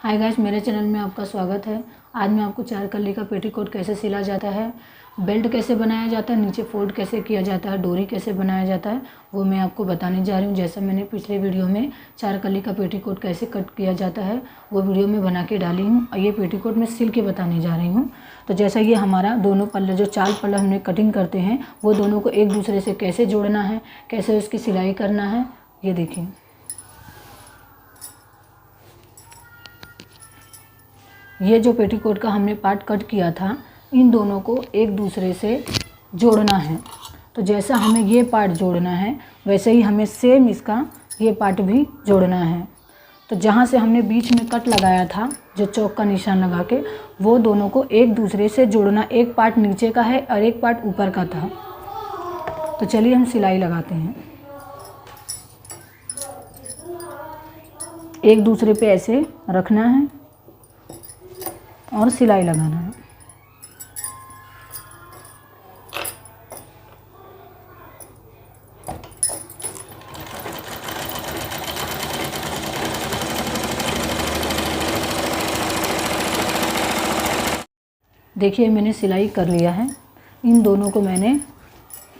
Hi guys, मेरे channel में आपका स्वागत है। आज मैं आपको 4 कली का पेटीकोट कैसे सिला जाता है, बेल्ट कैसे बनाया जाता है, नीचे फोल्ड कैसे किया जाता है, डोरी कैसे बनाया जाता है, वो मैं आपको बताने जा रही हूँ। जैसा मैंने पिछले वीडियो में 4 कली का पेटीकोट कैसे कट किया जाता है वो वीडियो में बना के डाली हूँ, और ये पेटीकोट मैं सिल के बताने जा रही हूँ। तो जैसा ये हमारा दोनों पल्ले, जो 4 पल्ला हमने कटिंग करते हैं, वो दोनों को एक दूसरे से कैसे जोड़ना है, कैसे उसकी सिलाई करना है, ये देखिए। ये जो पेटीकोट का हमने पार्ट कट किया था, इन दोनों को एक दूसरे से जोड़ना है। तो जैसा हमें ये पार्ट जोड़ना है, वैसे ही हमें सेम इसका ये पार्ट भी जोड़ना है। तो जहाँ से हमने बीच में कट लगाया था, जो चौक का निशान लगा के, वो दोनों को एक दूसरे से जोड़ना। एक पार्ट नीचे का है और एक पार्ट ऊपर का था। तो चलिए हम सिलाई लगाते हैं। एक दूसरे पे ऐसे रखना है और सिलाई लगाना है। देखिए, मैंने सिलाई कर लिया है। इन दोनों को मैंने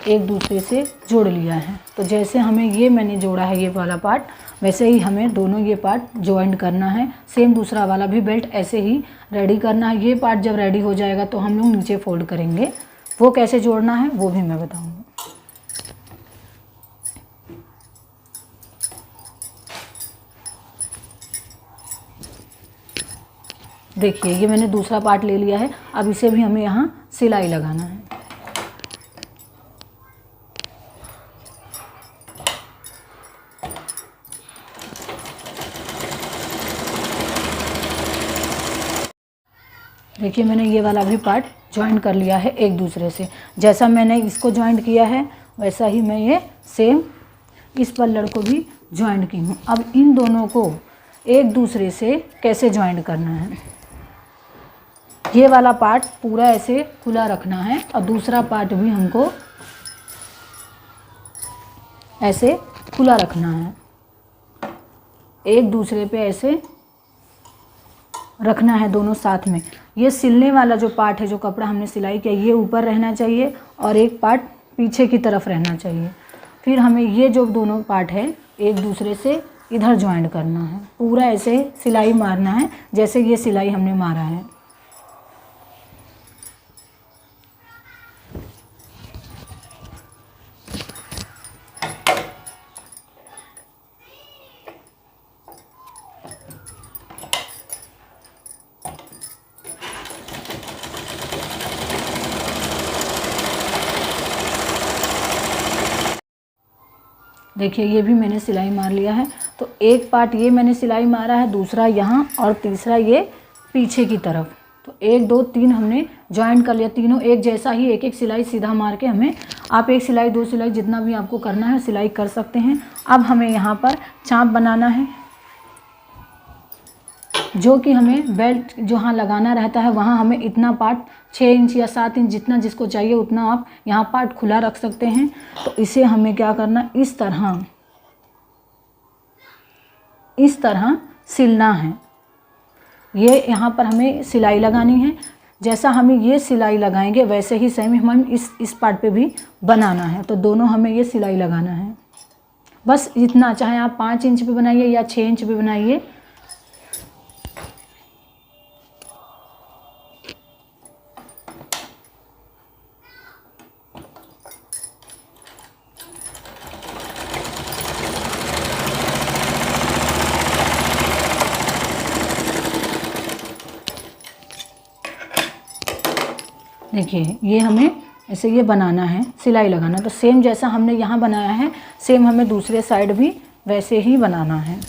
एक दूसरे से जोड़ लिया है। तो जैसे हमें ये मैंने जोड़ा है ये वाला पार्ट, वैसे ही हमें दोनों ये पार्ट ज्वाइंट करना है। सेम दूसरा वाला भी बेल्ट ऐसे ही रेडी करना है। ये पार्ट जब रेडी हो जाएगा तो हम लोग नीचे फोल्ड करेंगे। वो कैसे जोड़ना है वो भी मैं बताऊंगी। देखिए, ये मैंने दूसरा पार्ट ले लिया है। अब इसे भी हमें यहाँ सिलाई लगाना है। देखिए, मैंने ये वाला भी पार्ट ज्वाइंट कर लिया है एक दूसरे से। जैसा मैंने इसको ज्वाइंट किया है, वैसा ही मैं ये सेम इस पल्लड़ को भी ज्वाइंट की हूँ। अब इन दोनों को एक दूसरे से कैसे ज्वाइंट करना है, ये वाला पार्ट पूरा ऐसे खुला रखना है और दूसरा पार्ट भी हमको ऐसे खुला रखना है। एक दूसरे पे ऐसे रखना है दोनों साथ में। ये सिलने वाला जो पार्ट है, जो कपड़ा हमने सिलाई किया, ये ऊपर रहना चाहिए और एक पार्ट पीछे की तरफ रहना चाहिए। फिर हमें ये जो दोनों पार्ट है एक दूसरे से इधर ज्वाइंट करना है। पूरा ऐसे सिलाई मारना है जैसे ये सिलाई हमने मारा है। देखिए, ये भी मैंने सिलाई मार लिया है। तो एक पार्ट ये मैंने सिलाई मारा है, दूसरा यहाँ और तीसरा ये पीछे की तरफ। तो 1 2 3 हमने ज्वाइंट कर लिया। तीनों एक जैसा ही एक एक सिलाई सीधा मार के हमें, आप 1 सिलाई 2 सिलाई जितना भी आपको करना है सिलाई कर सकते हैं। अब हमें यहाँ पर चाँप बनाना है, जो कि हमें बेल्ट जहाँ लगाना रहता है वहाँ हमें इतना पार्ट 6 इंच या 7 इंच जितना जिसको चाहिए उतना आप यहाँ पार्ट खुला रख सकते हैं। तो इसे हमें क्या करना, इस तरह सिलना है। ये यहाँ पर हमें सिलाई लगानी है। जैसा हमें ये सिलाई लगाएंगे वैसे ही सेम हमें इस पार्ट पे भी बनाना है। तो दोनों हमें ये सिलाई लगाना है। बस इतना, चाहे आप 5 इंच पे बनाइए या 6 इंच पे बनाइए। देखिए, ये हमें ऐसे ये बनाना है, सिलाई लगाना। तो सेम जैसा हमने यहाँ बनाया है, सेम हमें दूसरे साइड भी वैसे ही बनाना है।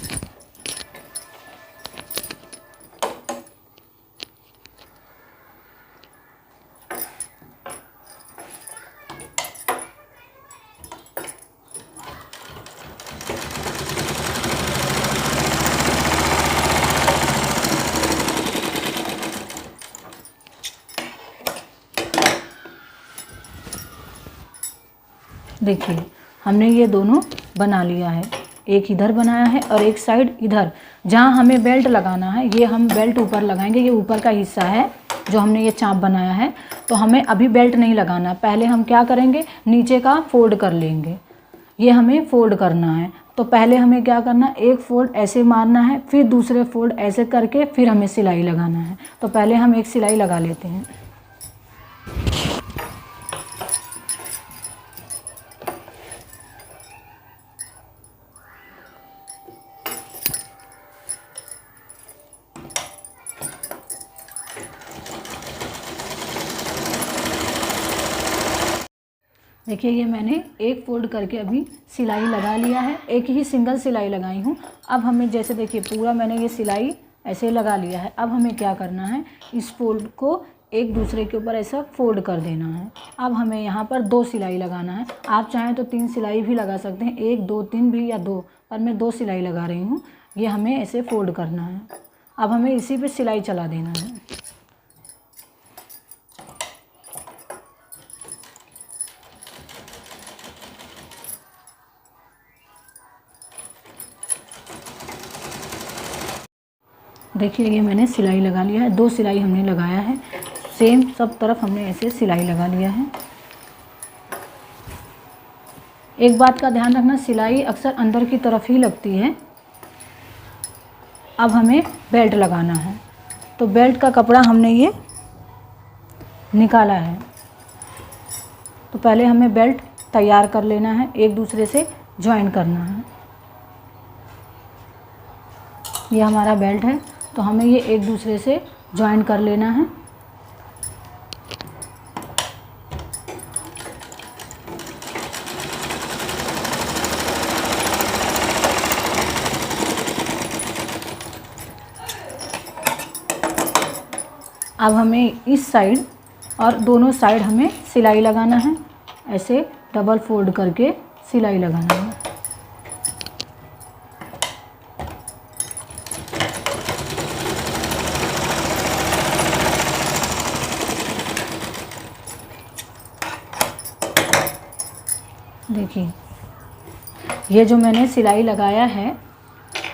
देखिए, हमने ये दोनों बना लिया है। एक इधर बनाया है और एक साइड इधर। जहाँ हमें बेल्ट लगाना है, ये हम बेल्ट ऊपर लगाएंगे, ये ऊपर का हिस्सा है जो हमने ये चाँप बनाया है। तो हमें अभी बेल्ट नहीं लगाना, पहले हम क्या करेंगे, नीचे का फोल्ड कर लेंगे। ये हमें फोल्ड करना है, तो पहले हमें क्या करना है, एक फोल्ड ऐसे मारना है, फिर दूसरे फोल्ड ऐसे करके फिर हमें सिलाई लगाना है। तो पहले हम एक सिलाई लगा लेते हैं। देखिए ये मैंने एक फोल्ड करके अभी सिलाई लगा लिया है, एक ही सिंगल सिलाई लगाई हूँ। अब हमें जैसे देखिए पूरा मैंने ये सिलाई ऐसे लगा लिया है। अब हमें क्या करना है, इस फोल्ड को एक दूसरे के ऊपर ऐसा फोल्ड कर देना है। अब हमें यहाँ पर 2 सिलाई लगाना है। आप चाहें तो 3 सिलाई भी लगा सकते हैं, 1 2 3 भी या 2, पर मैं 2 सिलाई लगा रही हूँ। ये हमें ऐसे फोल्ड करना है। अब हमें इसी पे सिलाई चला देना है। देखिए ये मैंने सिलाई लगा लिया है, 2 सिलाई हमने लगाया है, सेम सब तरफ हमने ऐसे सिलाई लगा लिया है। एक बात का ध्यान रखना, सिलाई अक्सर अंदर की तरफ ही लगती है। अब हमें बेल्ट लगाना है, तो बेल्ट का कपड़ा हमने ये निकाला है। तो पहले हमें बेल्ट तैयार कर लेना है, एक दूसरे से ज्वाइन करना है। ये हमारा बेल्ट है, तो हमें ये एक दूसरे से ज्वाइन कर लेना है। अब हमें इस साइड और दोनों साइड हमें सिलाई लगाना है, ऐसे डबल फोल्ड करके सिलाई लगाना है। देखिए ये जो मैंने सिलाई लगाया है,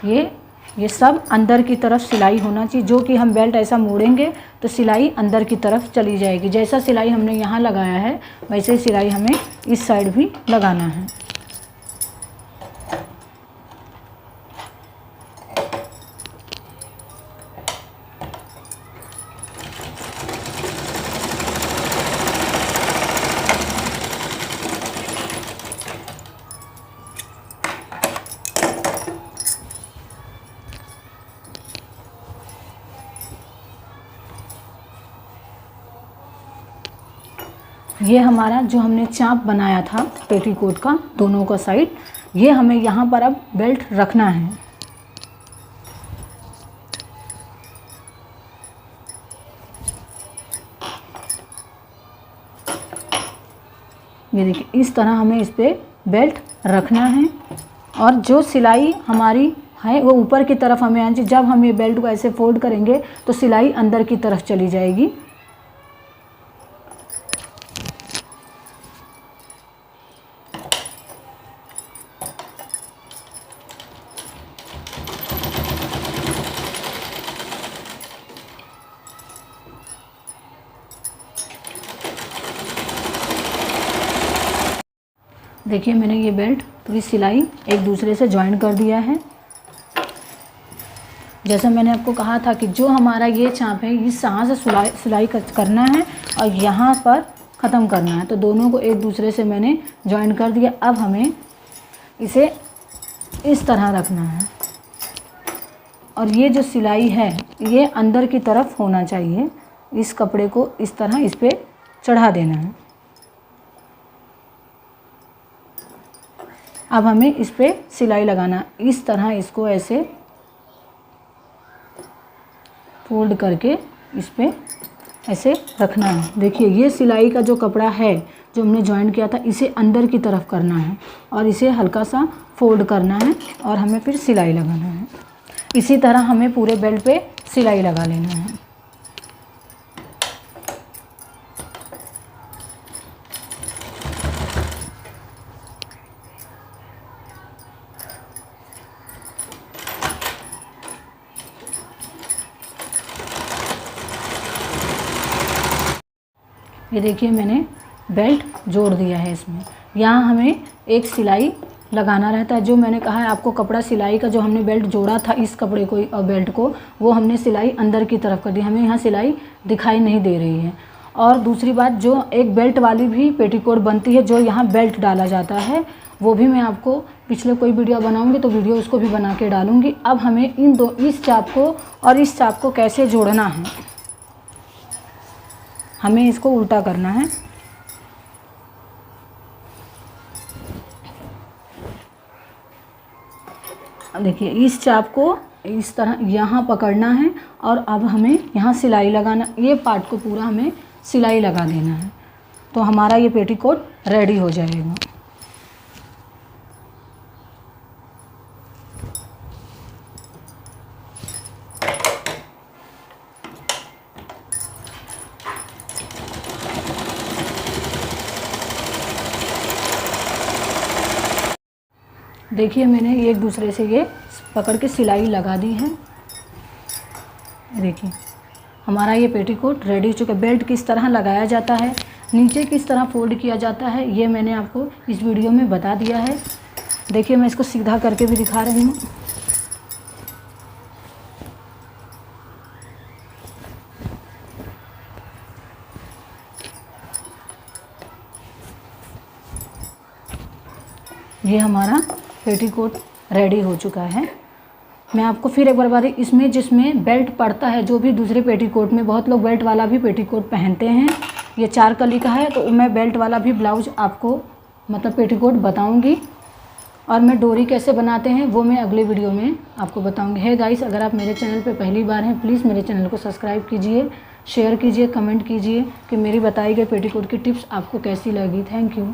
ये सब अंदर की तरफ सिलाई होना चाहिए। जो कि हम बेल्ट ऐसा मोड़ेंगे तो सिलाई अंदर की तरफ चली जाएगी। जैसा सिलाई हमने यहाँ लगाया है वैसे ही सिलाई हमें इस साइड भी लगाना है। ये हमारा जो हमने चाँप बनाया था पेटीकोट का दोनों का साइड, ये हमें यहाँ पर अब बेल्ट रखना है। ये देखिए इस तरह हमें इस पर बेल्ट रखना है। और जो सिलाई हमारी है वो ऊपर की तरफ हमें आनी चाहिए। जब हम ये बेल्ट को ऐसे फोल्ड करेंगे तो सिलाई अंदर की तरफ चली जाएगी। देखिए मैंने ये बेल्ट पूरी सिलाई एक दूसरे से ज्वाइन कर दिया है। जैसा मैंने आपको कहा था कि जो हमारा ये चाँप है इस यहाँ से सिलाई करना है और यहाँ पर ख़त्म करना है। तो दोनों को एक दूसरे से मैंने ज्वाइन कर दिया। अब हमें इसे इस तरह रखना है और ये जो सिलाई है ये अंदर की तरफ होना चाहिए। इस कपड़े को इस तरह इस पर चढ़ा देना है। अब हमें इस पर सिलाई लगाना, इस तरह इसको ऐसे फोल्ड करके इस पर ऐसे रखना है। देखिए ये सिलाई का जो कपड़ा है जो हमने ज्वाइन किया था इसे अंदर की तरफ करना है और इसे हल्का सा फोल्ड करना है और हमें फिर सिलाई लगाना है। इसी तरह हमें पूरे बेल्ट पे सिलाई लगा लेना है। ये देखिए मैंने बेल्ट जोड़ दिया है इसमें। यहाँ हमें एक सिलाई लगाना रहता है। जो मैंने कहा है आपको, कपड़ा सिलाई का जो हमने बेल्ट जोड़ा था इस कपड़े को और बेल्ट को, वो हमने सिलाई अंदर की तरफ कर दी, हमें यहाँ सिलाई दिखाई नहीं दे रही है। और दूसरी बात, जो एक बेल्ट वाली भी पेटीकोट बनती है जो यहाँ बेल्ट डाला जाता है, वो भी मैं आपको पिछले कोई वीडियो बनाऊंगी तो वीडियो उसको भी बना के डालूंगी। अब हमें इस चाप को और इस चाप को कैसे जोड़ना है, हमें इसको उल्टा करना है। देखिए इस चाप को इस तरह यहाँ पकड़ना है और अब हमें यहाँ सिलाई लगाना, ये पार्ट को पूरा हमें सिलाई लगा देना है, तो हमारा ये पेटीकोट रेडी हो जाएगा। देखिए मैंने एक दूसरे से ये पकड़ के सिलाई लगा दी है। देखिए हमारा ये पेटीकोट रेडी हो चुका है। बेल्ट किस तरह लगाया जाता है, नीचे किस तरह फोल्ड किया जाता है, ये मैंने आपको इस वीडियो में बता दिया है। देखिए मैं इसको सीधा करके भी दिखा रही हूँ। ये हमारा पेटीकोट रेडी हो चुका है। मैं आपको फिर एक बार बता, इसमें जिसमें बेल्ट पड़ता है, जो भी दूसरे पेटीकोट में बहुत लोग बेल्ट वाला भी पेटीकोट पहनते हैं, ये 4 कली का है, तो मैं बेल्ट वाला भी ब्लाउज आपको मतलब पेटीकोट बताऊंगी। और मैं डोरी कैसे बनाते हैं वो मैं अगले वीडियो में आपको बताऊंगी। है गाइस, अगर आप मेरे चैनल पे पहली बार हैं प्लीज़ मेरे चैनल को सब्सक्राइब कीजिए, शेयर कीजिए, कमेंट कीजिए कि मेरी बताई गई पेटीकोट की टिप्स आपको कैसी लगी। Thank you.